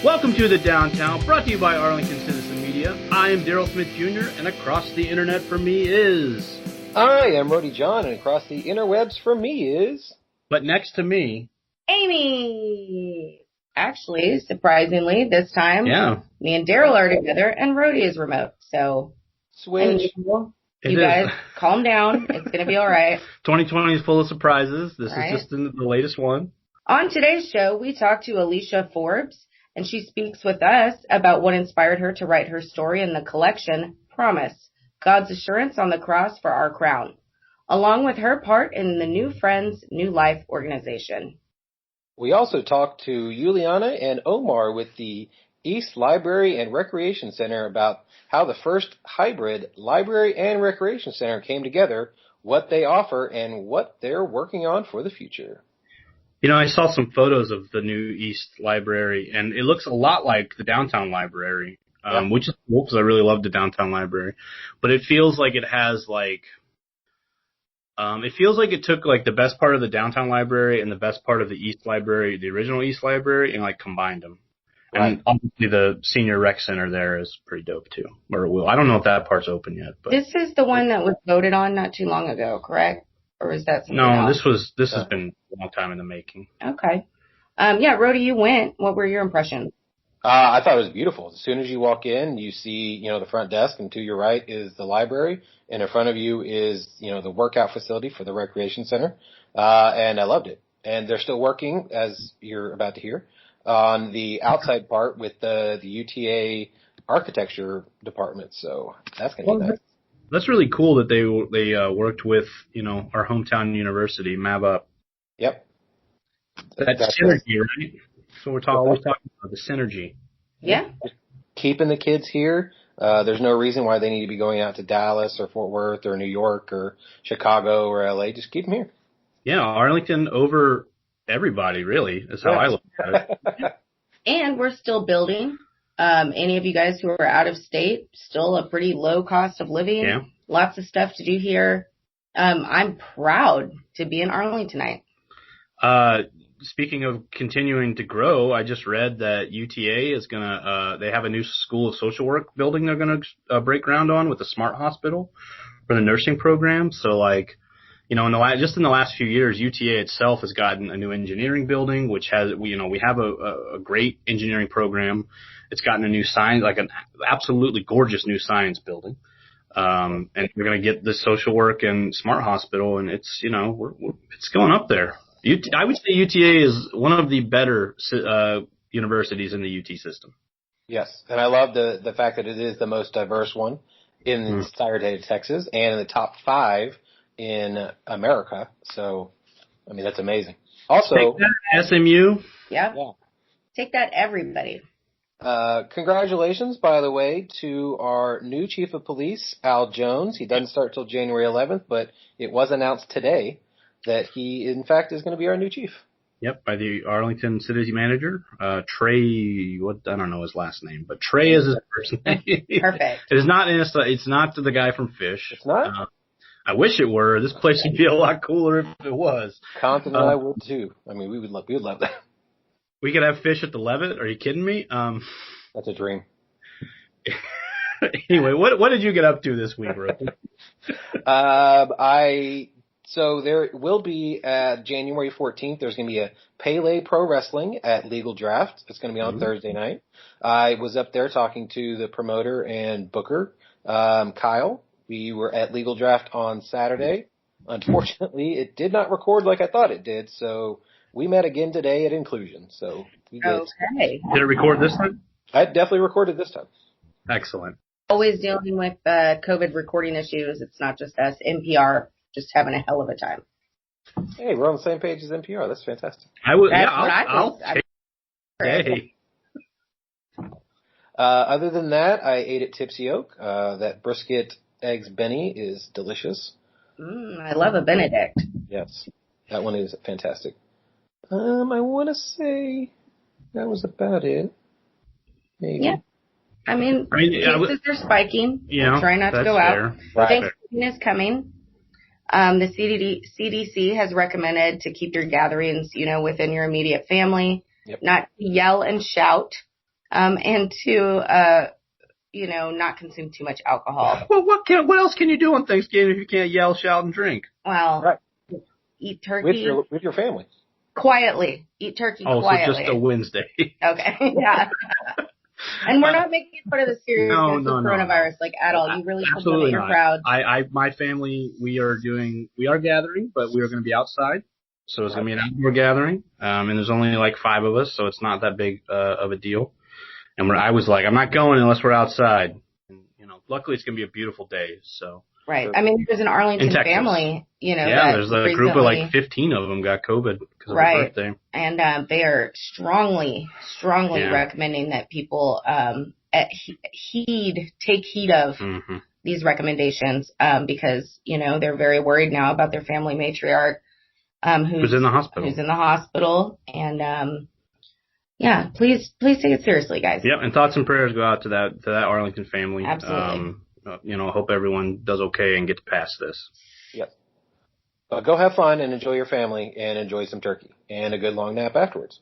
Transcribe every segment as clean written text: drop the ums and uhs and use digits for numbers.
Welcome to the Downtown, brought to you by Arlington Citizen Media. I am Daryl Smith Jr., and across the internet from me is... I am Rody John, and across the interwebs from me is... But next to me... Amy! Actually, surprisingly, this time, me and Daryl are together, and Rody is remote, so... Switch. You guys, calm down. It's going to be all right. 2020 is full of surprises. This is just the latest one. On today's show, we talk to Alicia Forbes, and she speaks with us about what inspired her to write her story in the collection, Promise, God's Assurance on the Cross for Our Crown, along with her part in the New Friends, New Life organization. We also talked to Yuliana and Omar with the East Library and Recreation Center about how the first hybrid library and recreation center came together, what they offer, and what they're working on for the future. You know, I saw some photos of the new East Library, and it looks a lot like the Downtown Library, which is cool because I really love the Downtown Library. But it feels like it has it took like the best part of the Downtown Library and the best part of the East Library, the original East Library, and combined them. Right. And obviously the senior rec center there is pretty dope too. Or it will. I don't know if that part's open yet. But this is the one that was voted on not too long ago, correct? Or is that something else? This has been a long time in the making. Okay. Rody, you went. What were your impressions? I thought it was beautiful. As soon as you walk in, you see, the front desk, and to your right is the library, and in front of you is, the workout facility for the recreation center. And I loved it. And they're still working, as you're about to hear, on the outside part with the UTA architecture department. So that's going to be nice. That's really cool that they worked with, our hometown university, MABUP. Yep. That's synergy, right? So we're always talking about the synergy. Yeah. Keeping the kids here. There's no reason why they need to be going out to Dallas or Fort Worth or New York or Chicago or LA. Just keep them here. Yeah, Arlington over everybody, really, is how I look at it. And we're still building. Any of you guys who are out of state, still a pretty low cost of living. Yeah. Lots of stuff to do here. I'm proud to be in Arlington tonight. Speaking of continuing to grow, I just read that UTA is they have a new school of social work building they're going to break ground on with the Smart Hospital for the nursing program. So in the last few years, UTA itself has gotten a new engineering building, which has, we have a great engineering program. It's gotten a new science, an absolutely gorgeous new science building. And we're going to get the social work and Smart Hospital, and it's, it's going up there. I would say UTA is one of the better universities in the UT system. Yes, and I love the fact that it is the most diverse one in the entire state of Texas and in the top 5 in America. So, that's amazing. Also, take that, SMU. Yeah. Take that, everybody. Congratulations, by the way, to our new chief of police, Al Jones. He doesn't start till January 11th, but it was announced today that he, in fact, is going to be our new chief. Yep, by the Arlington city manager, Trey. I don't know his last name, but Trey is his first name. Perfect. It's not the guy from Fish. It's not. I wish it were. This place would be a lot cooler if it was. Compton and I would too. We would love that. We could have Fish at the Levitt. Are you kidding me? That's a dream. Anyway, what did you get up to this week, Ro? So there will be January 14th. There's going to be a Pele Pro Wrestling at Legal Draft. It's going to be on Thursday night. I was up there talking to the promoter and booker, Kyle. We were at Legal Draft on Saturday. Unfortunately, it did not record like I thought it did, so we met again today at Inclusion. So we did. Okay. Did it record this time? I definitely recorded this time. Excellent. Always dealing with COVID recording issues. It's not just us. NPR just having a hell of a time. Hey, we're on the same page as NPR. That's fantastic. I'll take it. Other than that, I ate at Tipsy Oak. That brisket eggs Benny is delicious. I love a Benedict. Yes, that one is fantastic. I want to say that was about it. Maybe. Yeah. Cases are spiking. Yeah, try not to go fair. out. Thanksgiving is coming. The CDC has recommended to keep your gatherings, within your immediate family. Yep. Not yell and shout and to, not consume too much alcohol. Well, what else can you do on Thanksgiving if you can't yell, shout, and drink? Well, Right. Eat turkey. With your family. Quietly. Eat turkey quietly. So just a Wednesday. Okay, yeah. And we're not making it part of the seriousness of coronavirus, at all. You really should limit your crowds. My family, we are gathering, but we are going to be outside. So it's going to be an outdoor gathering. And there's only 5 of us, so it's not that big of a deal. And I was like, I'm not going unless we're outside. And, luckily it's going to be a beautiful day, so. Right. I mean, there's an Arlington family, Yeah, there's a group of 15 of them got COVID because of their birthday. And they are strongly recommending that people take heed of these recommendations because, they're very worried now about their family matriarch who's in the hospital. And, please take it seriously, guys. Yep, and thoughts and prayers go out to that Arlington family. Absolutely. Hope everyone does okay and gets past this. Yep. Go have fun and enjoy your family and enjoy some turkey and a good long nap afterwards.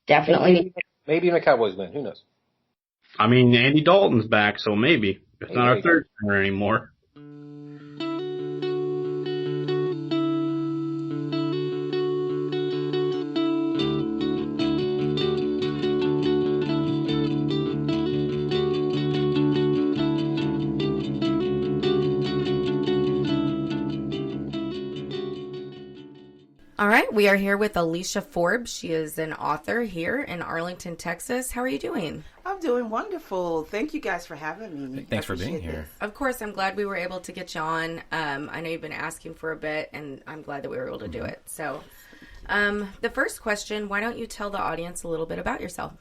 Definitely. Maybe even a Cowboys win. Who knows? I mean, Andy Dalton's back, so maybe. It's not our third stringer anymore. All right, we are here with Alicia Forbes. She is an author here in Arlington, Texas. How are you doing? I'm doing wonderful. Thank you guys for having me. Thanks for being here. Of course, I'm glad we were able to get you on. I know you've been asking for a bit, and I'm glad that we were able to do it. So, the first question, why don't you tell the audience a little bit about yourself?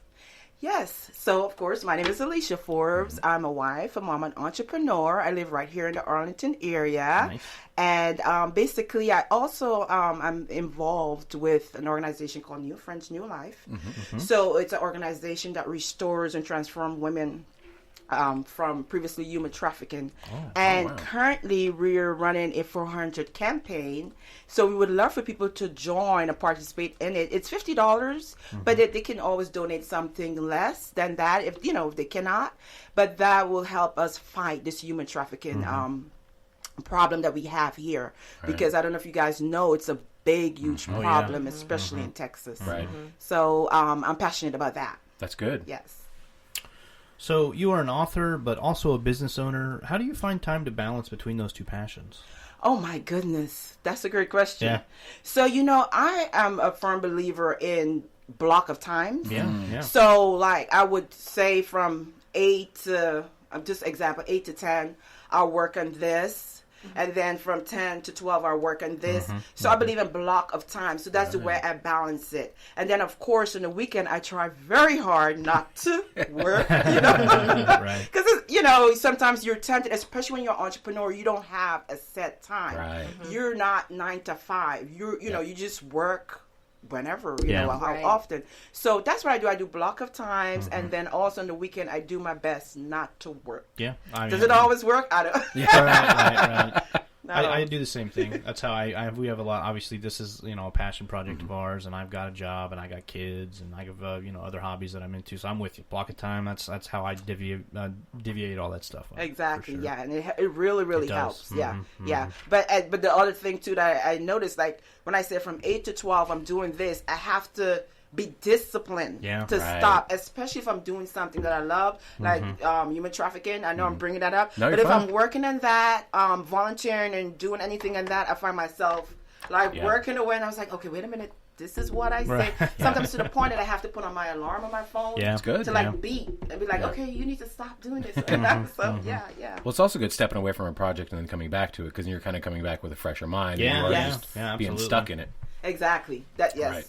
Yes. So, of course, my name is Alicia Forbes. I'm a wife, a mom, an entrepreneur. I live right here in the Arlington area. Nice. And basically, I also I'm involved with an organization called New Friends, New Life. So it's an organization that restores and transforms women from previously human trafficking. Currently, we're running a 400 campaign. So we would love for people to join and participate in it. It's $50, but they can always donate something less than that if they cannot. But that will help us fight this human trafficking problem that we have here. Right. Because I don't know if you guys know, it's a big, huge problem, especially in Texas. Right. So I'm passionate about that. That's good. Yes. So you are an author, but also a business owner. How do you find time to balance between those two passions? Oh, my goodness. That's a great question. Yeah. So, I am a firm believer in block of times. Yeah. So, I would say from 8 to 10, I'll work on this. And then from 10 to 12, I work on this. So I believe in block of time. So that's the way I balance it. And then, of course, on the weekend, I try very hard not to work, Because, sometimes you're tempted, especially when you're an entrepreneur, you don't have a set time. Right. You're not 9 to 5. You just work whenever, how often. So that's what I do. I do block of times, and then also on the weekend, I do my best not to work. Yeah. Does it always work? I don't. Right. I do the same thing. That's how we have a lot. Obviously, this is a passion project of ours, and I've got a job, and I got kids, and I have other hobbies that I'm into. So I'm with you. Block of time. That's how I deviate all that stuff. Exactly. Sure. Yeah, and it really helps. Yeah. But the other thing too that I noticed, when I say from 8 to 12, I'm doing this. I have to be disciplined to stop, especially if I'm doing something that I love, like human trafficking. I know I'm bringing that up, but if I'm working on that, volunteering and doing anything in that, I find myself working away, and I was like, okay, wait a minute, this is what I say. Sometimes to the point that I have to put on my alarm on my phone to beep and be like, okay, you need to stop doing this. So yeah. Well, it's also good stepping away from a project and then coming back to it, because you're kind of coming back with a fresher mind. Yeah, and you're just being stuck in it. Exactly. Yes.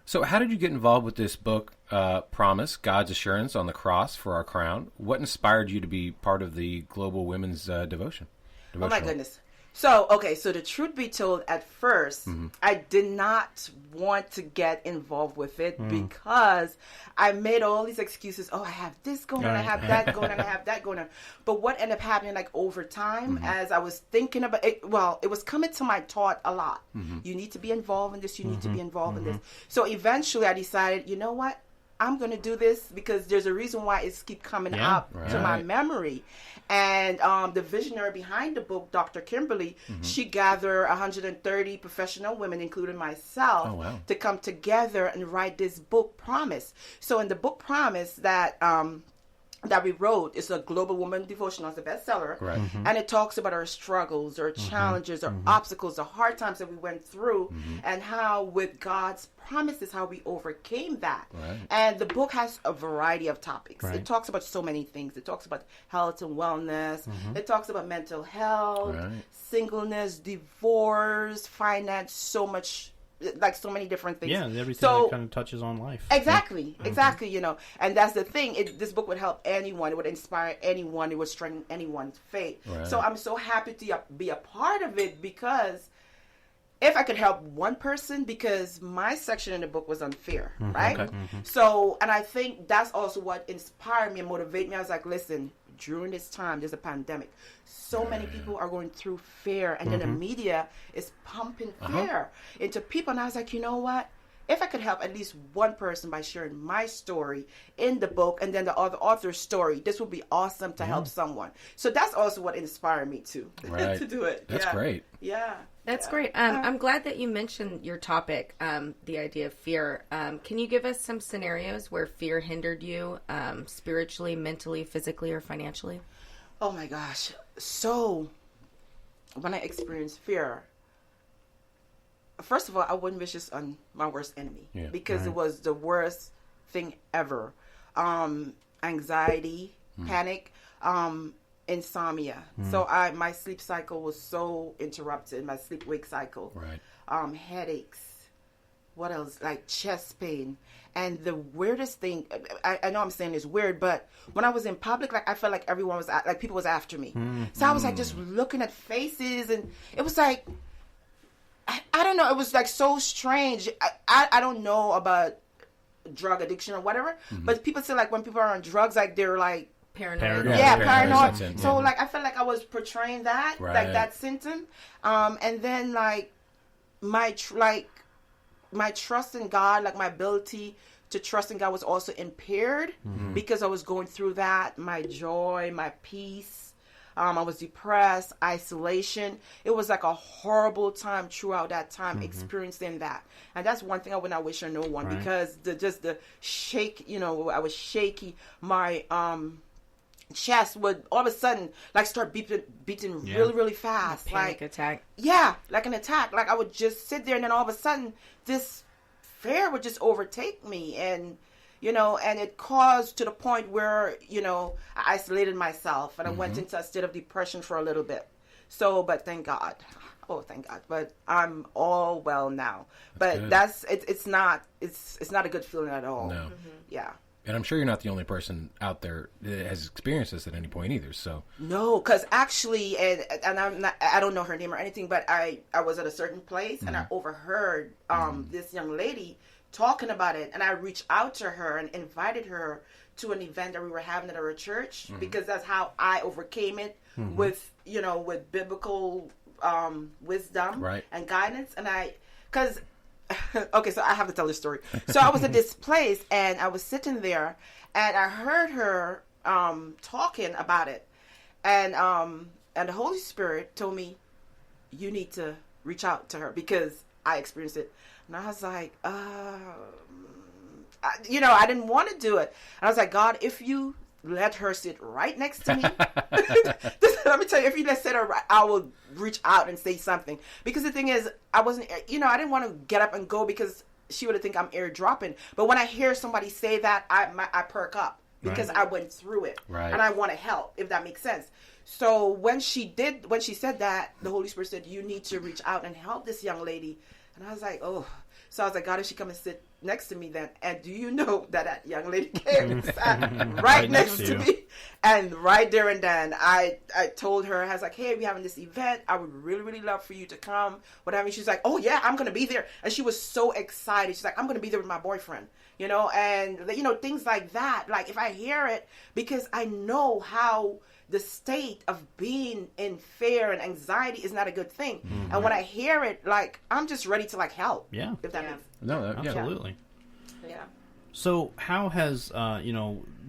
So how did you get involved with this book, Promise, God's Assurance on the Cross for Our Crown? What inspired you to be part of the Global Women's Devotion? Oh, my goodness. So the truth be told, at first, I did not want to get involved with it because I made all these excuses. Oh, I have this going on, I have that going on, I have that going on. But what ended up happening, over time, as I was thinking about it, it was coming to my thought a lot. You need to be involved in this, you need to be involved in this. So eventually I decided, you know what? I'm going to do this because there's a reason why it's keep coming up to my memory. And the visionary behind the book, Dr. Kimberly, she gathered 130 professional women, including myself, to come together and write this book, Promise. So in the book Promise that we wrote, it's a global woman devotional, it's a bestseller, and it talks about our struggles, our challenges, our obstacles, the hard times that we went through, and how with God's promises, how we overcame that. And the book has a variety of topics. It talks about so many things. It talks about health and wellness. It talks about mental health, singleness, divorce, finance, so many different things. Yeah, everything that kind of touches on life. Exactly, you know. And that's the thing. This book would help anyone. It would inspire anyone. It would strengthen anyone's faith. So I'm so happy to be a part of it, because if I could help one person, because my section in the book was on fear, right? So, and I think that's also what inspired me and motivated me. I was like, listen, during this time, there's a pandemic. So many people are going through fear, and then the media is pumping fear into people. And I was like, you know what? If I could help at least one person by sharing my story in the book and then the other author's story, this would be awesome to help someone. So that's also what inspired me to do it. That's great. Yeah. That's great. I'm glad that you mentioned your topic, the idea of fear. Can you give us some scenarios where fear hindered you spiritually, mentally, physically, or financially? Oh my gosh. So when I experienced fear, first of all, I wouldn't wish this on my worst enemy because it was the worst thing ever. Anxiety, panic, insomnia. So my sleep cycle was so interrupted, my sleep-wake cycle. Headaches. What else? Like chest pain. And the weirdest thing, I know I'm saying it's weird, but when I was in public, like I felt like everyone was, like people was after me. So I was like just looking at faces, and it was like, I don't know, it was like so strange. I don't know about drug addiction or whatever, but people say like when people are on drugs, like they're like, paranoid. Paranoid. So like I felt like I was portraying that, like that symptom. And then like my trust in God, like my ability to trust in God was also impaired because I was going through that. My joy, my peace. I was depressed, isolation. It was like a horrible time throughout that time experiencing that. And that's one thing I would not wish on no one because the shake, you know, I was shaky. My chest would all of a sudden like start beating really, really fast. Panic attack. Yeah, like an attack. Like I would just sit there and then all of a sudden this fear would just overtake me, and you know, and it caused to the point where, you know, I isolated myself and I went into a state of depression for a little bit. So, but thank God. Oh, thank God. But I'm all well now. But it's not a good feeling at all. No. Yeah. And I'm sure you're not the only person out there that has experienced this at any point either. So no, because actually, and I don't know her name or anything, but I was at a certain place and I overheard this young lady talking about it, and I reached out to her and invited her to an event that we were having at our church because that's how I overcame it with, you know, with biblical wisdom and guidance. And because okay, so I have to tell this story. So I was at this place and I was sitting there and I heard her talking about it, and the Holy Spirit told me, you need to reach out to her because I experienced it. And I was like, you know, I didn't want to do it. And I was like, God, if you let her sit right next to me, let me tell you, if you let her, I will reach out and say something. Because the thing is, I wasn't, you know, I didn't want to get up and go because she would have think I'm airdropping. But when I hear somebody say that, I perk up because I went through it and I want to help, if that makes sense. So when she said that, the Holy Spirit said, you need to reach out and help this young lady. And I was like, oh. So I was like, God, if she come and sit next to me then. And do you know that young lady came and sat right next to me? And right there and then, I told her, I was like, hey, we're having this event. I would really, really love for you to come. Whatever. She's like, oh, yeah, I'm going to be there. And she was so excited. She's like, I'm going to be there with my boyfriend. You know, and, you know, things like that. Like, if I hear it, because I know how the state of being in fear and anxiety is not a good thing. And when I hear it, like, I'm just ready to, like, help. Yeah. If that makes no, absolutely. Yeah. So how has,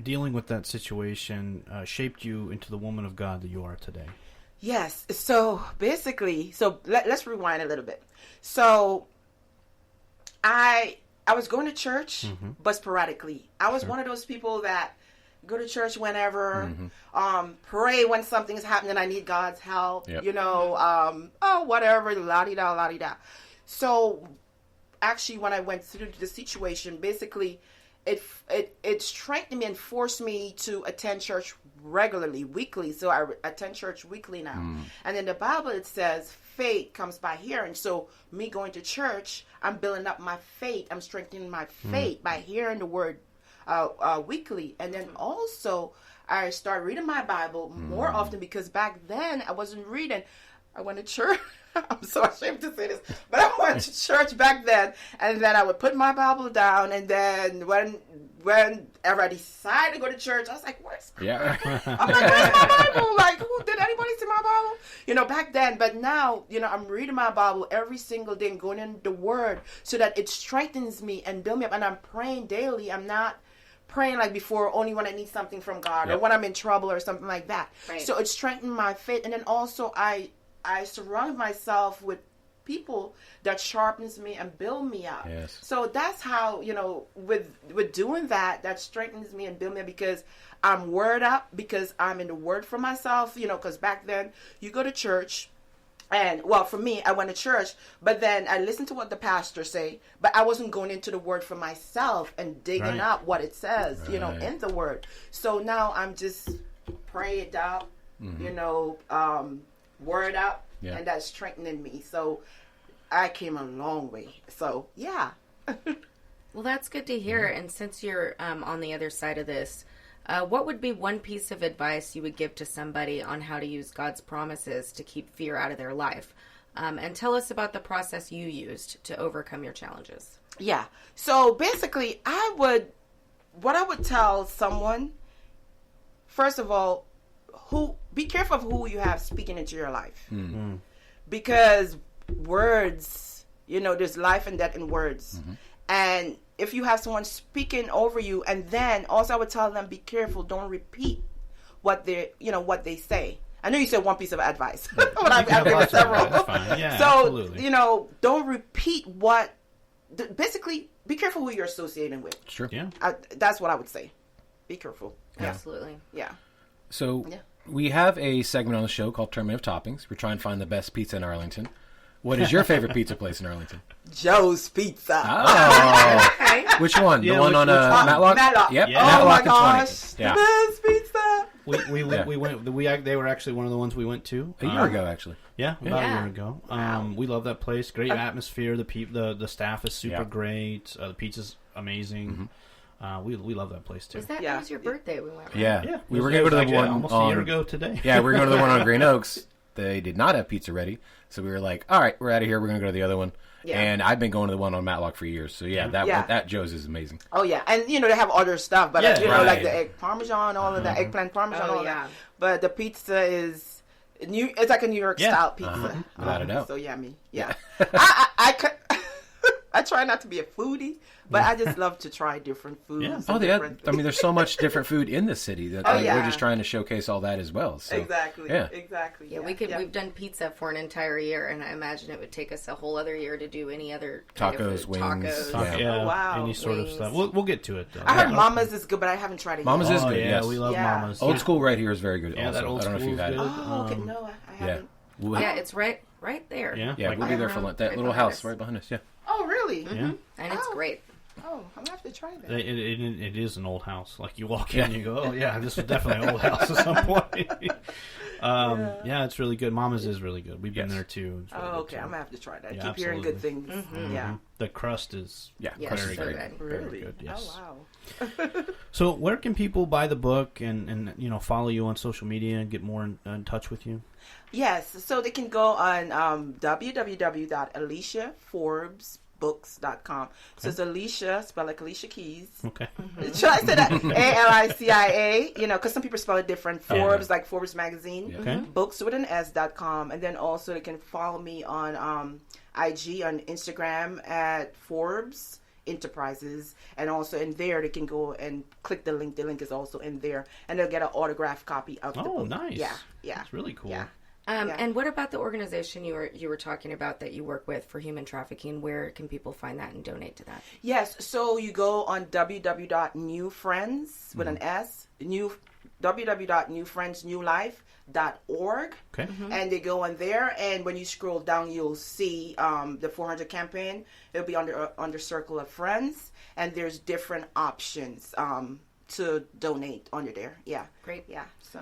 dealing with that situation shaped you into the woman of God that you are today? Yes. So basically, let's rewind a little bit. So I was going to church, but sporadically. I was one of those people that go to church whenever, pray when something is happening, I need God's help, whatever, la-di-da, la-di-da. So actually, when I went through the situation, basically, it strengthened me and forced me to attend church regularly, weekly. So I attend church weekly now. And in the Bible, it says faith comes by hearing. So me going to church, I'm building up my faith. I'm strengthening my faith by hearing the word weekly. And then also I started reading my Bible more often, because back then I wasn't reading. I went to church. I'm so ashamed to say this, but I went to church back then, and then I would put my Bible down, and then whenever I decided to go to church, I was like, "Where's my Bible? I'm like, where's my Bible? Like, did anybody see my Bible?" Back then. But now, I'm reading my Bible every single day and going in the Word, so that it strengthens me and builds me up. And I'm praying daily. I'm not praying like before, only when I need something from God or when I'm in trouble or something like that. Right. So it strengthened my faith, and then also I surround myself with people that sharpens me and build me up. Yes. So that's how, with doing that strengthens me and build me up, because I'm word up, because I'm in the word for myself, because back then you go to church, and for me, I went to church, but then I listened to what the pastor say, but I wasn't going into the word for myself and digging up what it says, in the word. So now I'm just prayed out, word up, and that's strengthening me. So I came a long way. So yeah. Well, that's good to hear. And since you're on the other side of this, what would be one piece of advice you would give to somebody on how to use God's promises to keep fear out of their life? And tell us about the process you used to overcome your challenges. Yeah. So basically, what I would tell someone, first of all, be careful of who you have speaking into your life, because words, there's life and death in words. And if you have someone speaking over you, and then also I would tell them, be careful, don't repeat what they say. I know you said one piece of advice, but I've given several. Yeah, so absolutely. Don't repeat basically, be careful who you're associating with. Sure. Yeah. That's what I would say. Be careful. Absolutely. Yeah. So we have a segment on the show called Tournament of Toppings. We're trying to find the best pizza in Arlington. What is your favorite pizza place in Arlington? Joe's Pizza. Oh. Okay. Which one? Yeah, the one on Matlock? Matlock. Yep. Yeah. Matlock Oh my and gosh. 20. Yeah. Best pizza. We went. They were actually one of the ones we went to A year ago, actually. Yeah, about a year ago. We love that place. Great atmosphere. The staff is super great. The pizza's amazing. We love that place too. Was that was your birthday we went? Right? Yeah. We were going to go to the one almost a year ago today. Yeah, we were going to the one on Green Oaks. They did not have pizza ready, so we were like, "All right, we're out of here. We're going to go to the other one." Yeah. And I've been going to the one on Matlock for years. So that Joe's is amazing. Oh yeah, and they have other stuff, but like the egg parmesan, all of that, eggplant parmesan, all that. But the pizza is new. It's like a New York style pizza. Without a doubt. So yummy. Yeah. I try not to be a foodie, but I just love to try different foods. Yeah. There's so much different food in the city that we're just trying to showcase all that as well. So, exactly. Yeah. Exactly. Yeah, we've done pizza for an entire year, and I imagine it would take us a whole other year to do any other tacos, wings. Tacos. Yeah. Oh, wow. Any sort of stuff. We'll get to it though. I heard Mama's is good, but I haven't tried it yet. Mama's is good. Yeah, Yes. we love Mama's. Old School right here is very good. Yeah, also. that Old I don't know if you've had it. Oh, okay. No, I haven't. Yeah, it's right there. Yeah, we'll be there for lunch. That little house right behind us. Yeah. Oh, really? Yeah. And it's great. Oh, I'm going to have to try that. It is an old house. Like you walk in and you go, oh yeah, this was definitely an old house at some point. It's really good. Mama's is really good. We've been there too. It's really okay. I'm going to have to try that. Yeah, Keep hearing good things. Yeah. The crust is very good. Very good. Yes. Oh, wow. So where can people buy the book and follow you on social media and get more in touch with you? Yes, so they can go on www.aliciaforbesbooks.com. So it's Alicia, spelled like Alicia Keys. Okay. Should I say that? ALICIA, because some people spell it different. Forbes, like Forbes magazine. Okay. Books with an S.com. And then also they can follow me on IG, on Instagram at Forbes, enterprises, and also in there they can go and click the link. The link is also in there, and they'll get an autographed copy of the book. Oh, nice. Yeah. That's really cool. Yeah. And what about the organization you were talking about that you work with for human trafficking? Where can people find that and donate to that? Yes, so you go on www.newfriends with an S, www.newfriendsnewlife.org. Okay. And they go on there, and when you scroll down, you'll see the 400 campaign. It'll be under Circle of Friends, and there's different options to donate under there. Yeah. Great. Yeah. So,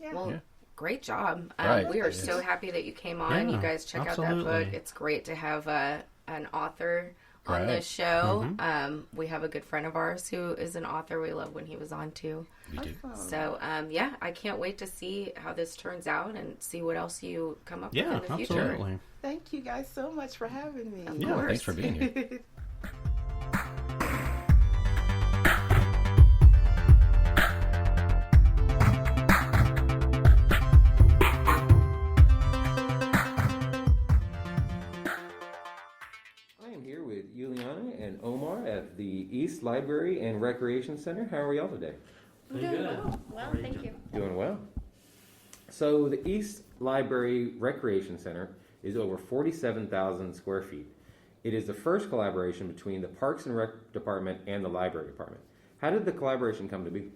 yeah. Well, great job. Right. We are so happy that you came on. Yeah, You guys check out that book. It's great to have an author on this show. We have a good friend of ours who is an author. We love when he was on too. We do. So, I can't wait to see how this turns out and see what else you come up with in the future. Absolutely. Thank you guys so much for having me. Of Yeah, course. Thanks for being here. I am here with Yuliana and Omar at the East Library and Recreation Center. How are y'all today? Doing well. Well, thank you. Doing well. So the East Library Recreation Center is over 47,000 square feet. It is the first collaboration between the Parks and Rec Department and the Library Department. How did the collaboration come to be?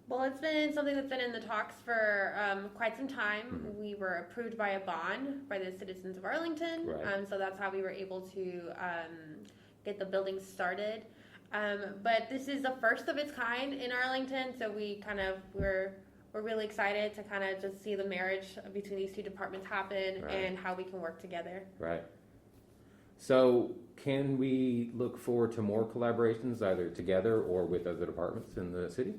Well, it's been something that's been in the talks for quite some time. We were approved by a bond by the citizens of Arlington, Right. So that's how we were able to get the building started. But this is the first of its kind in Arlington, so we're really excited to kind of just see the marriage between these two departments happen Right. and how we can work together. Right. So can we look forward to more collaborations either together or with other departments in the city?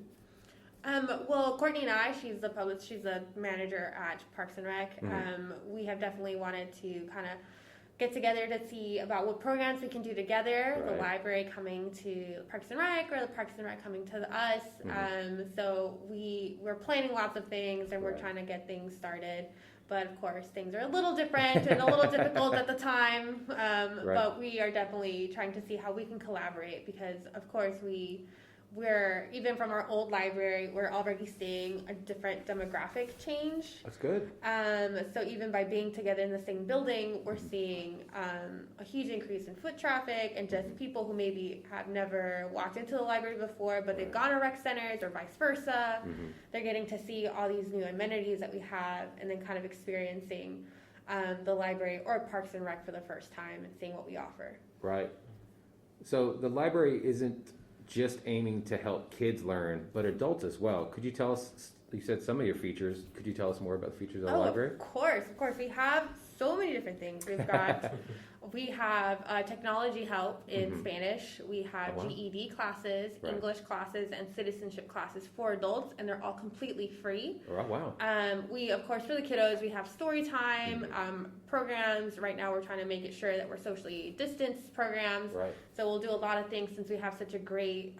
Well, Courtney and I, she's the manager at Parks and Rec. We have definitely wanted to kind of get together to see about what programs we can do together. The Right. library coming to Parks and Rec, or the Parks and Rec coming to us. So we're planning lots of things, and we're Right. trying to get things started. But of course, things are a little different and a little difficult at the time. But we are definitely trying to see how we can collaborate, because of course we're even from our old library, we're already seeing a different demographic change. That's good. So even by being together in the same building, we're seeing a huge increase in foot traffic and just people who maybe have never walked into the library before, but they've gone to rec centers or vice versa. They're getting to see all these new amenities that we have, and then kind of experiencing the library or Parks and Rec for the first time and seeing what we offer. Right. So the library isn't just aiming to help kids learn, but adults as well. Could you tell us, you said some of your features, could you tell us more about the features of the library? Of course. We have so many different things. We have technology help in Spanish. We have GED classes, Right. English classes, and citizenship classes for adults, and they're all completely free. Oh, wow. We, of course, for the kiddos, we have story time programs. Right now, we're trying to make it sure that we're socially distanced programs. Right. So we'll do a lot of things since we have such a great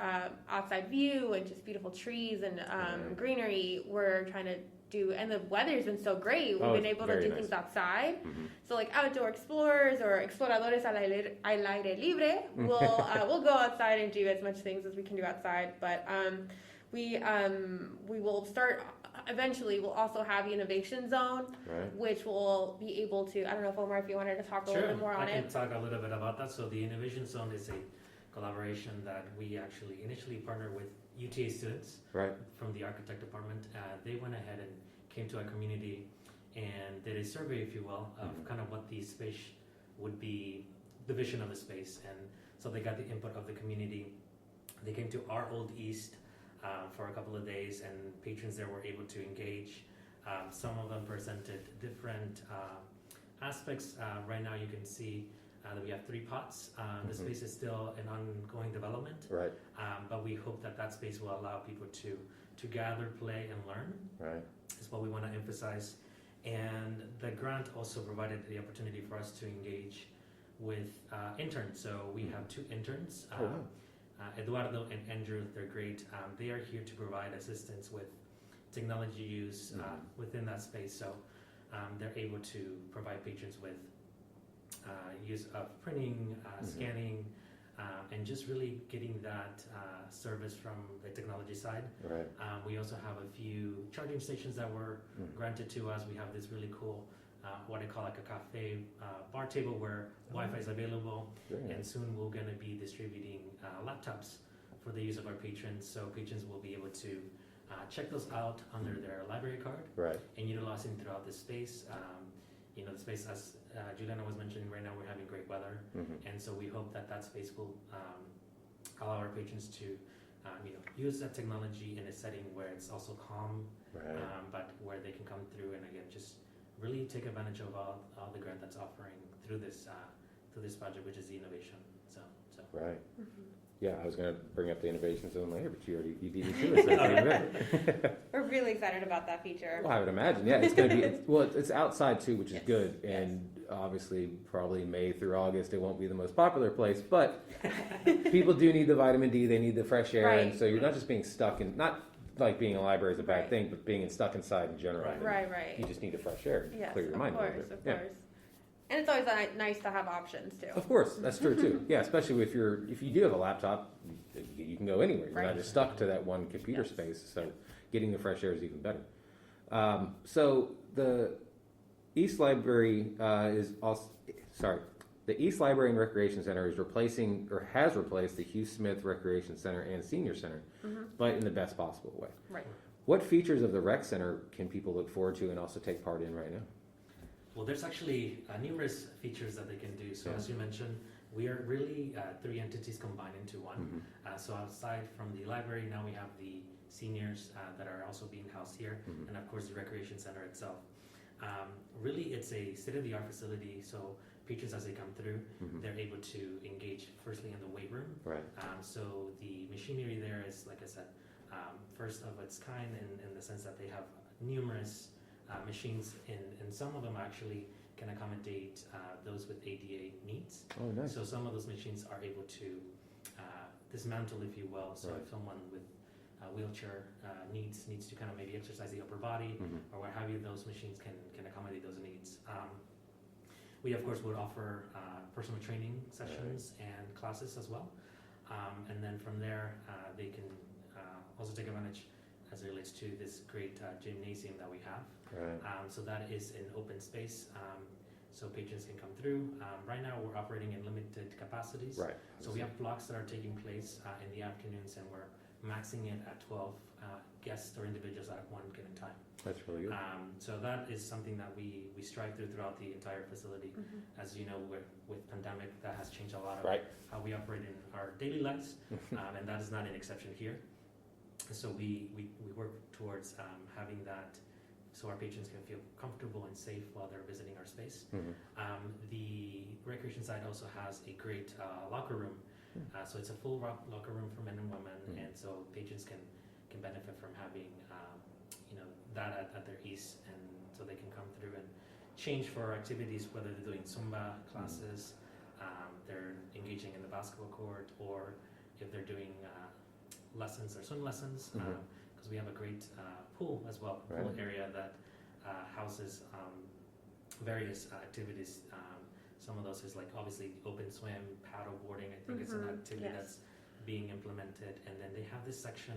outside view and just beautiful trees and greenery. We're trying to do, and the weather's been so great. We've been able to do things outside. So like outdoor explorers or exploradores al aire libre, we'll go outside and do as much things as we can do outside. But we will start. Eventually, we'll also have the innovation zone, Right. which will be able to. I don't know if Omar, if you wanted to talk a little bit more on I it. can talk a little bit about that. So the Innovation Zone is a collaboration that we actually initially partnered with UTA students Right. from the architect department. They went ahead and came to our community and did a survey, if you will, of kind of what the space would be, the vision of the space. And so they got the input of the community. They came to our Old East for a couple of days, and patrons there were able to engage. Some of them presented different aspects. Right now you can see that we have 3 pots. The space is still an ongoing development, Right. but we hope that that space will allow people to gather, play, and learn. Right. Is what we want to emphasize. And the grant also provided the opportunity for us to engage with interns. So we have 2 interns, Eduardo and Andrew. They're great. They are here to provide assistance with technology use within that space. So they're able to provide patrons with use of printing, scanning, and just really getting that service from the technology side. Right. We also have a few charging stations that were granted to us. We have this really cool, what I call like a cafe bar table where Wi-Fi is available, and soon we're going to be distributing laptops for the use of our patrons. So patrons will be able to check those out under their library card and utilize them throughout the space. The space, as Juliana was mentioning, right now we're having great weather, and so we hope that space will allow our patrons to use that technology in a setting where it's also calm, but where they can come through and again just really take advantage of all the grant that's offering through this project, which is the innovation. So. Right. Yeah, I was going to bring up the innovations in my ear, but you beat me to it. We're really excited about that feature. Well, I would imagine. Yeah, it's going to be. It's outside too, which is good, and obviously, probably May through August, it won't be the most popular place, but people do need the vitamin D. They need the fresh air, and so you're not just being stuck in. Not like being in a library is a bad thing, but being stuck inside in general. Right. You just need the fresh air. Yes, clear your mind. Of course. And it's always nice to have options too. Of course, that's true too. Yeah, especially if you do have a laptop, you can go anywhere. You're not just stuck to that one computer space. So getting the fresh air is even better. So the East Library the East Library and Recreation Center is replacing or has replaced the Hugh Smith Recreation Center and Senior Center, but in the best possible way. Right. What features of the Rec Center can people look forward to and also take part in right now? Well, there's actually numerous features that they can do. So as you mentioned, we are really 3 entities combined into one. So outside from the library, now we have the seniors that are also being housed here, and of course the recreation center itself. Really, it's a state-of-the-art facility. So patrons, as they come through, they're able to engage firstly in the weight room. Right. So the machinery there is, like I said, first of its kind in the sense that they have numerous machines, and some of them actually can accommodate those with ADA needs. Oh, nice. So some of those machines are able to dismantle, if you will. So if someone with wheelchair needs to kind of maybe exercise the upper body or what have you, those machines can accommodate those needs. We of course would offer personal training sessions and classes as well, and then from there they can also take advantage as it relates to this great gymnasium that we have. So that is an open space, so patrons can come through. Right now we're operating in limited capacities, so we have blocks that are taking place in the afternoons, and we're maxing it at 12 guests or individuals at one given time. That's really good. So that is something that we strive throughout the entire facility. As you know, with pandemic, that has changed a lot of how we operate in our daily lives, and that is not an exception here. So we work towards having that so our patrons can feel comfortable and safe while they're visiting our space. The recreation side also has a great locker room. So it's a full locker room for men and women, and so patrons can benefit from having that at their ease, and so they can come through and change for activities, whether they're doing Zumba classes, they're engaging in the basketball court, or if they're doing lessons or swim lessons, because we have a great pool as well, pool area that houses various activities. Some of those is like obviously open swim, paddle boarding. I think it's an activity that's being implemented, and then they have this section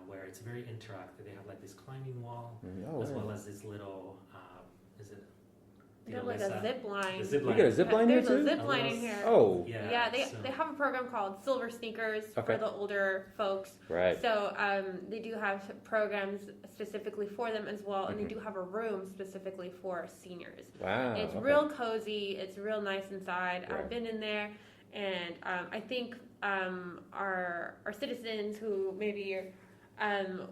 where it's very interactive. They have like this climbing wall, as well as this little they have like a zip line. You got a zip line here too? There's a zip line in here. Oh. Yeah, they have a program called Silver Sneakers for the older folks. Right. So they do have programs specifically for them as well, and they do have a room specifically for seniors. Wow. It's real cozy. It's real nice inside. I've been in there, and I think our citizens who maybe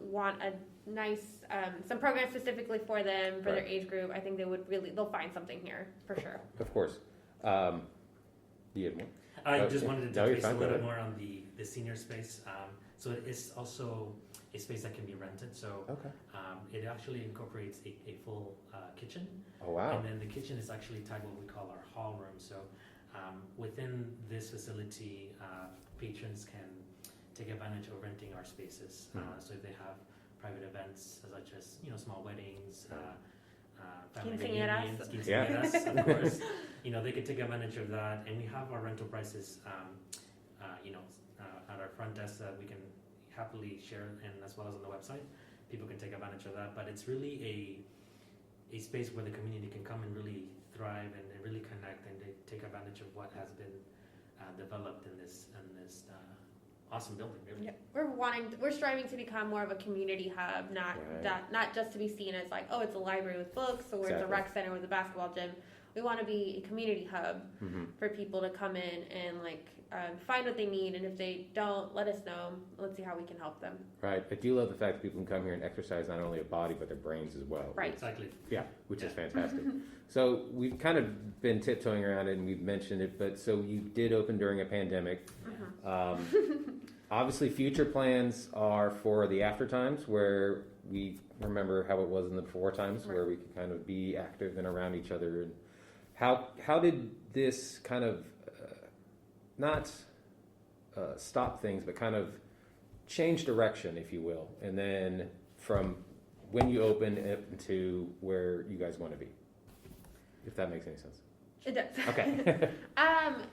want a nice some programs specifically for them for their age group, I think they'll find something here for sure. Of course. You had more? I just wanted to touch base a little bit more on the senior space. So it is also a space that can be rented. So it actually incorporates a full kitchen. Oh wow! And then the kitchen is actually tied what we call our hall room. So within this facility, patrons can take advantage of renting our spaces. So if they have private events such as small weddings, family reunions, quinceañeras, of course, they could take advantage of that. And we have our rental prices front desk that we can happily share, and as well as on the website, people can take advantage of that. But it's really a space where the community can come and really thrive and really connect, and they take advantage of what has been developed in this awesome building. Really. Yeah. We're striving to become more of a community hub, not just to be seen as like, oh, it's a library with books, or it's a rec center with a basketball gym. We want to be a community hub for people to come in and find what they need, and if they don't, let us know. Let's see how we can help them. Right. I do love the fact that people can come here and exercise not only a body but their brains as well. Right. Exactly. Yeah, which is fantastic. So we've kind of been tiptoeing around it and we've mentioned it, but so you did open during a pandemic. Obviously, future plans are for the after times where we remember how it was in the before times, where we could kind of be active and around each other. And how did this kind of not stop things, but kind of change direction, if you will, and then from when you open it to where you guys want to be, if that makes any sense? It does. Okay.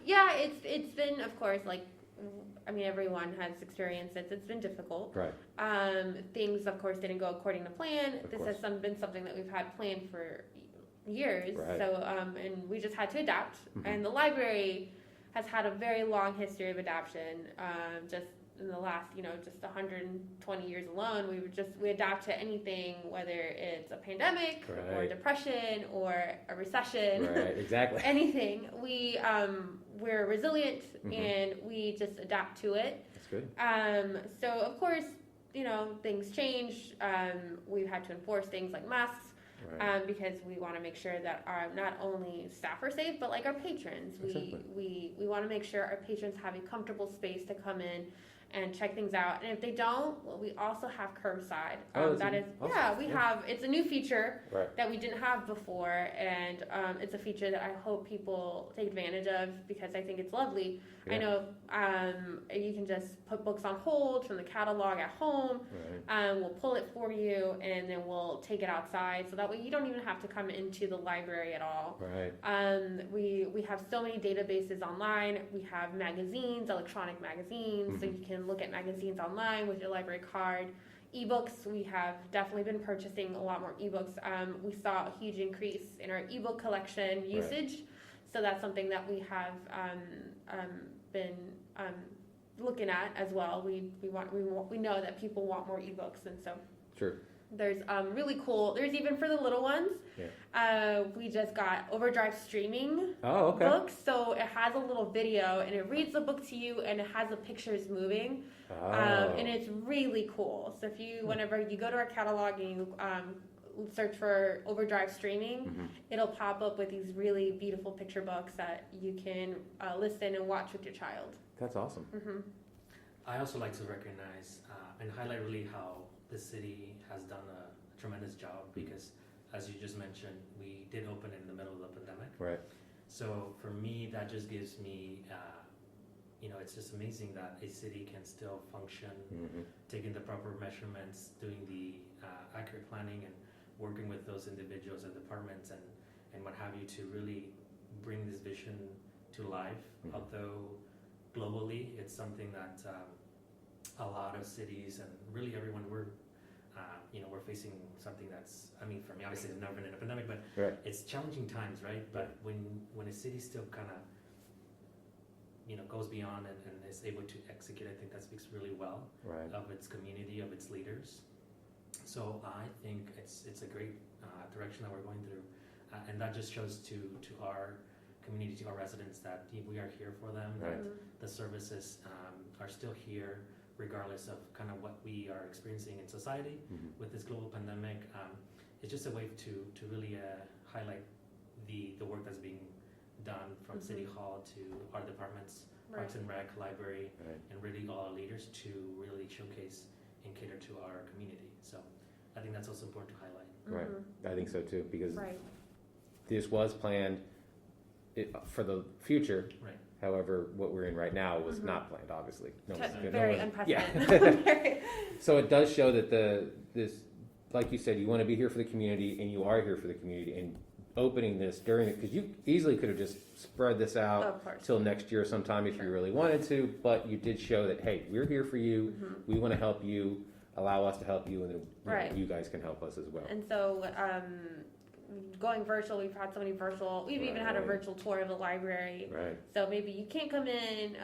Yeah, it's been, of course, everyone has experienced it. It's been difficult. Right. Things, of course, didn't go according to plan. This has been something that we've had planned for years. Right. So, and we just had to adapt. And the library has had a very long history of adaptation. Just in the last, just 120 years alone, we adapt to anything, whether it's a pandemic or depression or a recession. Right, exactly. Anything. We're resilient and we just adapt to it. That's good. So of course, things change. We've had to enforce things like masks. Right. Because we want to make sure that not only staff are safe, but our patrons. Exactly. We want to make sure our patrons have a comfortable space to come in and check things out. And if they don't, we also have curbside. That is, awesome. We have. It's a new feature that we didn't have before, and it's a feature that I hope people take advantage of because I think it's lovely. Yeah. I know you can just put books on hold from the catalog at home. We'll pull it for you, and then we'll take it outside, so that way you don't even have to come into the library at all. Right. We have so many databases online. We have magazines, electronic magazines, so you can look at magazines online with your library card. Ebooks, we have definitely been purchasing a lot more ebooks. We saw a huge increase in our ebook collection usage, so that's something that we have been looking at as well. We know that people want more ebooks, and so there's really cool. There's even for the little ones. We just got Overdrive streaming books, so it has a little video and it reads the book to you, and it has the pictures moving, and it's really cool. So if whenever you go to our catalog and you search for Overdrive streaming, it'll pop up with these really beautiful picture books that you can listen and watch with your child. That's awesome. I also like to recognize and highlight really how the city has done a tremendous job, because as you just mentioned, we did open in the middle of the pandemic. Right. So for me, that just gives me, it's just amazing that a city can still function, taking the proper measurements, doing the accurate planning, and working with those individuals and departments and what have you to really bring this vision to life. Although globally, it's something that a lot of cities and really everyone we're facing something that's, for me, obviously I've never been in a pandemic, but it's challenging times, right? But when a city still kind of, goes beyond and is able to execute, I think that speaks really well of its community, of its leaders. So I think it's a great direction that we're going through, and that just shows to our community, to our residents, that we are here for them, that the services are still here, regardless of kind of what we are experiencing in society with this global pandemic. It's just a way to really highlight the work that's being done from City Hall to our departments, Parks and Rec, Library, and really all our leaders to really showcase and cater to our community. So I think that's also important to highlight. Right. I think so too, because this was planned for the future. Right. However, what we're in right now was not planned, obviously. Very unprecedented. Yeah. So it does show that this, like you said, you want to be here for the community, and you are here for the community, and opening this during it, because you easily could have just spread this out till next year sometime if you really wanted to, but you did show that, hey, we're here for you. We want to help you. Allow us to help you, and then you guys can help us as well. And so, going virtual, we've had so many virtual. We've even had a virtual tour of the library. Right. So maybe you can't come in,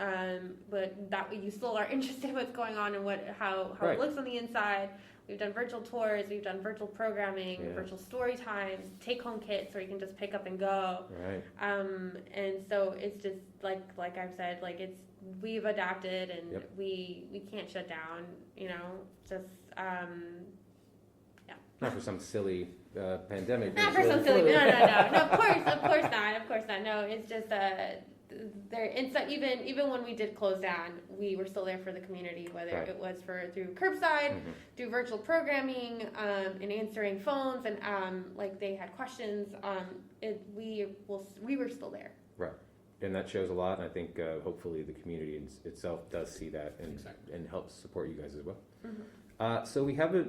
but that you still are interested in what's going on and how it looks on the inside. We've done virtual tours. We've done virtual programming, virtual story times, take-home kits where you can just pick up and go. Right. And so it's just like I've said, we've adapted and we can't shut down. Just Not for some silly pandemic. Not for some silly. No. Of course not. No, it's just there. Inside, even when we did close down, we were still there for the community, whether it was through curbside, through virtual programming, and answering phones, and they had questions. We were still there. Right. And that shows a lot, and I think hopefully the community itself does see that and helps support you guys as well. So we have a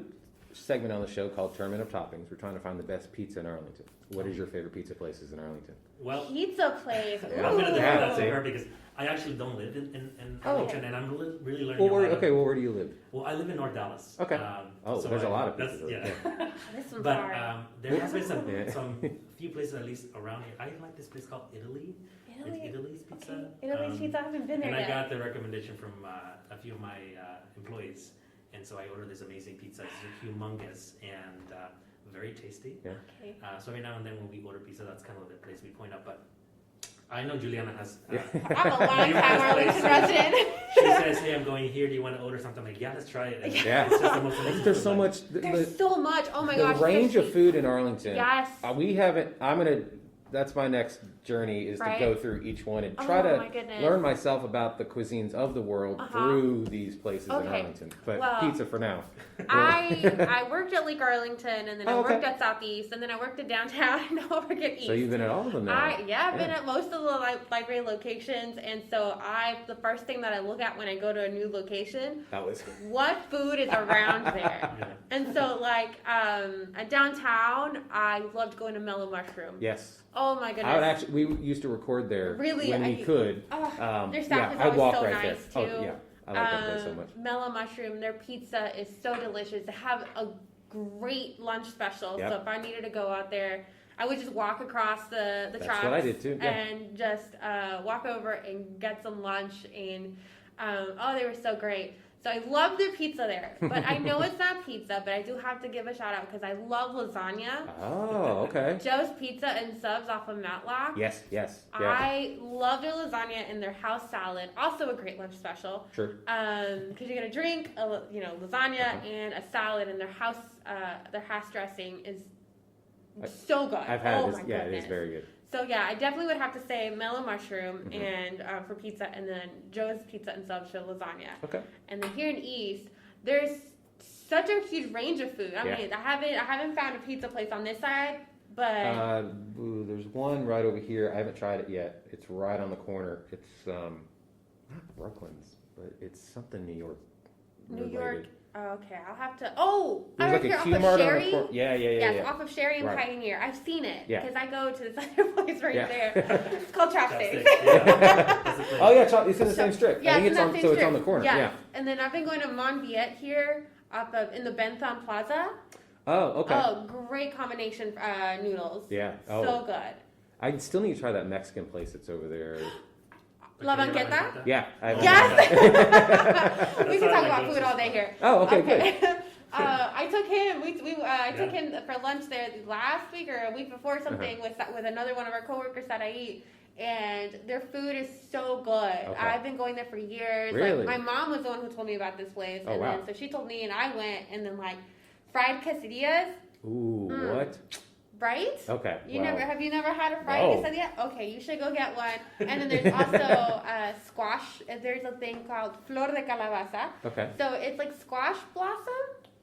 segment on the show called Tournament of Toppings. We're trying to find the best pizza in Arlington. What is your favorite pizza places in Arlington? Well, pizza place. I'm going to defer that to her because I actually don't live in Arlington, and I'm really learning. Well, where do you live? Well, I live in North Dallas. Okay. So there's a lot of pizzas. This one's but hard. there has been some few places at least around here. I like this place called Italy. It's Italy's Pizza. Okay. Italy's Pizza. I haven't been there yet. And I got the recommendation from a few of my employees. And so I ordered this amazing pizza. It's humongous and very tasty. Yeah. Okay. So every now and then when we order pizza, that's kind of the place we point out. But I know Yuliana has. I'm a long-time Arlington resident. She says, "Hey, I'm going here. Do you want to order something?" I'm like, "Yeah, let's try it." And it's just the most amazing There's food. so much. There's so much. Oh my gosh. The range of food in Arlington. Yes. We haven't. That's my next journey is to go through each one and try to learn myself about the cuisines of the world through these places in Arlington. But pizza for now. I worked at Lake Arlington, and then I worked at Southeast, and then I worked at downtown, and now I work at East. So you've been at all of them now. I've been at most of the library locations, and so the first thing that I look at when I go to a new location, what food is around there. And so at downtown, I loved going to Mellow Mushroom. Yes. Oh my goodness. We used to record there when we could. Their staff is always so nice too. Oh yeah, I like that place so much. Mellow Mushroom, their pizza is so delicious. They have a great lunch special. So if I needed to go out there, I would just walk across the tracks. That's what I did too. Yeah. And just walk over and get some lunch. And they were so great. So I love their pizza there, but I know it's not pizza, but I do have to give a shout out because I love lasagna. Oh, okay. Joe's Pizza and Subs off of Matlock. Yes. Yeah. I love their lasagna and their house salad. Also a great lunch special. Sure. Because you're gonna drink, lasagna and a salad, and their house dressing is so good. I've had this. Yeah, it is very good. So yeah, I definitely would have to say Mellow Mushroom and for pizza, and then Joe's Pizza and Subs for lasagna. Okay. And then here in East, there's such a huge range of food. I mean, I haven't found a pizza place on this side, but there's one right over here. I haven't tried it yet. It's right on the corner. It's not Brooklyn's, but it's something New York. New York. Okay, I'll have to. There's like a Q-Mart on the corner. Yeah. Yes, off of Sherry and Pioneer. I've seen it because I go to this other place right there. It's called Chopsticks. Oh yeah, it's in the same strip. Yeah, I think it's on the corner. Yes. Yeah. And then I've been going to Mon Viet here in the Bentham Plaza. Oh, okay. Oh, great combination noodles. Yeah. So good. I still need to try that Mexican place that's over there. La Banqueta? Yeah. Yes! We can talk about food all day here. Oh, okay. Good. I took him. I took him for lunch there last week or a week before something with another one of our coworkers that I eat. And their food is so good. Okay. I've been going there for years. Really? My mom was the one who told me about this place. Oh, and wow. then so she told me and I went, and then fried quesadillas. Ooh, what? Right? Okay. Have you never had a fried quesadilla? Okay, you should go get one. And then there's also squash. There's a thing called flor de calabaza. Okay. So it's like squash blossom,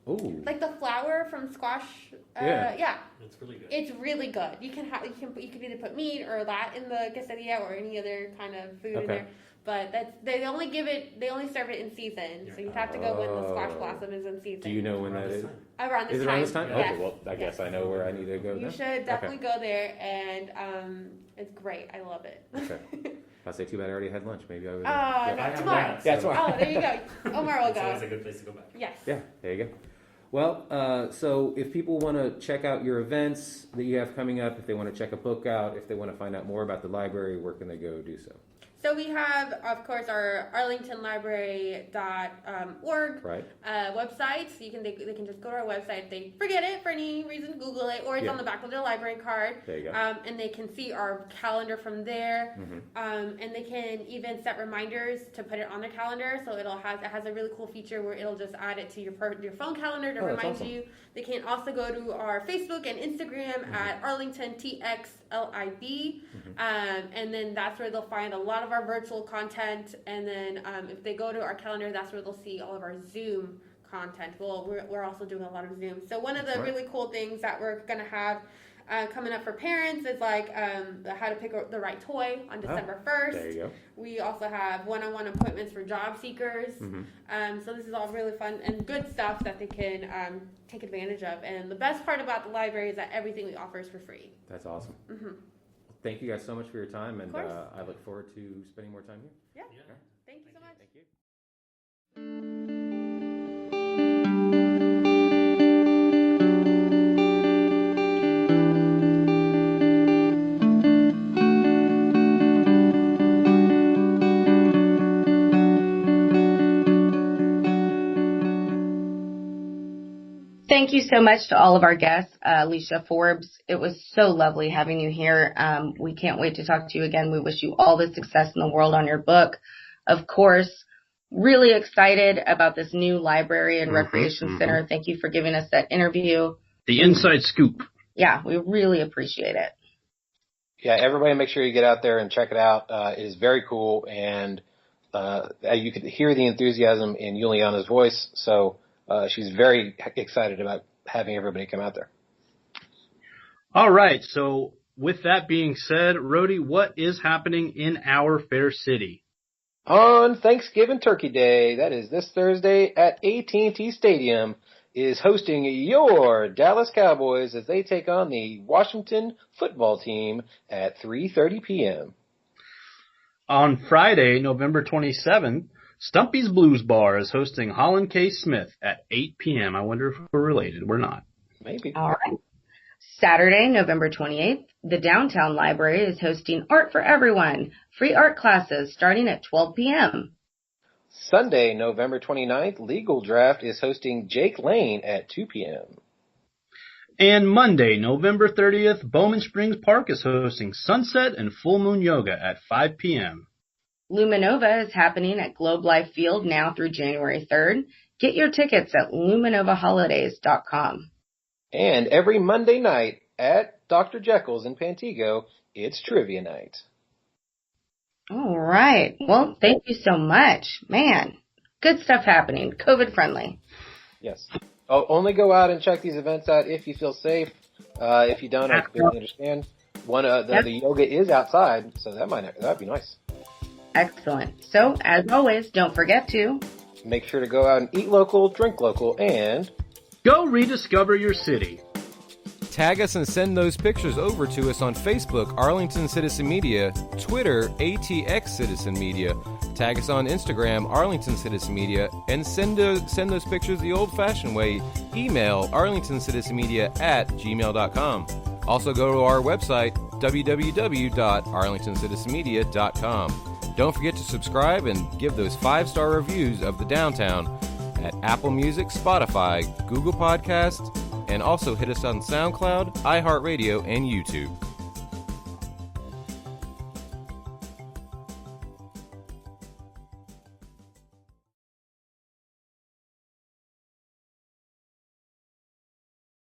Ooh. Like the flour from squash. Yeah. It's really good. It's really good. You can either put meat or that in the quesadilla or any other kind of food in there. But they only serve it in season, so you have to go when the squash blossom is in season. Do you know when that is? Around this time. Is it around this time? Yes. Okay, well, I guess I know where I need to go. You should definitely go there, and it's great. I love it. Okay. I'll say too bad I already had lunch. Maybe I would. Tomorrow. Yeah, tomorrow. Oh, there you go. Omar will go. It's always a good place to go back. Yes. Yeah, there you go. Well, so if people want to check out your events that you have coming up, if they want to check a book out, if they want to find out more about the library, where can they go do so? So we have, of course, our arlingtonlibrary.org website. So they can just go to our website. If they forget it for any reason, Google it, or it's on the back of their library card. There you go. And they can see our calendar from there. Mm-hmm. And they can even set reminders to put it on their calendar. So it has a really cool feature where it'll just add it to your phone calendar to remind you. They can also go to our Facebook and Instagram at ArlingtonTXLIB. And then that's where they'll find a lot of our virtual content. And then if they go to our calendar, that's where they'll see all of our Zoom content. Well, we're also doing a lot of Zoom. So one of the really cool things that we're going to have coming up for parents is like how to pick the right toy on December 1st. There you go. We also have one-on-one appointments for job seekers. So this is all really fun and good stuff that they can take advantage of. And the best part about the library is that everything we offer is for free. That's awesome. Thank you guys so much for your time, and I look forward to spending more time here. Yeah. Thank you so much. Thank you. Thank you so much to all of our guests. Alicia Forbes, it was so lovely having you here. We can't wait to talk to you again. We wish you all the success in the world on your book. Of course, really excited about this new library and recreation center. Thank you for giving us that interview. The inside scoop. Yeah, we really appreciate it. Yeah, everybody make sure you get out there and check it out. It is very cool, and you could hear the enthusiasm in Yuliana's voice, so she's very excited about having everybody come out there. All right. So with that being said, Rhodey, what is happening in our fair city? On Thanksgiving Turkey Day, that is this Thursday at AT&T Stadium, is hosting your Dallas Cowboys as they take on the Washington football team at 3:30 p.m. On Friday, November 27th, Stumpy's Blues Bar is hosting Holland K. Smith at 8 p.m. I wonder if we're related. We're not. Maybe. All right. Saturday, November 28th, the Downtown Library is hosting Art for Everyone, free art classes starting at 12 p.m. Sunday, November 29th, Legal Draft is hosting Jake Lane at 2 p.m. And Monday, November 30th, Bowman Springs Park is hosting Sunset and Full Moon Yoga at 5 p.m. Luminova is happening at Globe Life Field now through January 3rd. Get your tickets at luminovaholidays.com. And every Monday night at Dr. Jekyll's in Pantego, it's Trivia Night. All right. Well, thank you so much. Man, good stuff happening. COVID friendly. Yes. Oh, only go out and check these events out if you feel safe. If you don't, I completely understand. The yoga is outside, so that'd be nice. Excellent. So, as always, don't forget to make sure to go out and eat local, drink local, and go rediscover your city. Tag us and send those pictures over to us on Facebook, Arlington Citizen Media, Twitter, ATX Citizen Media. Tag us on Instagram, Arlington Citizen Media, and send those pictures the old-fashioned way. Email arlingtoncitizenmedia@gmail.com. Also go to our website, www.arlingtoncitizenmedia.com. Don't forget to subscribe and give those 5-star reviews of the Downtown at Apple Music, Spotify, Google Podcasts, and also hit us on SoundCloud, iHeartRadio, and YouTube.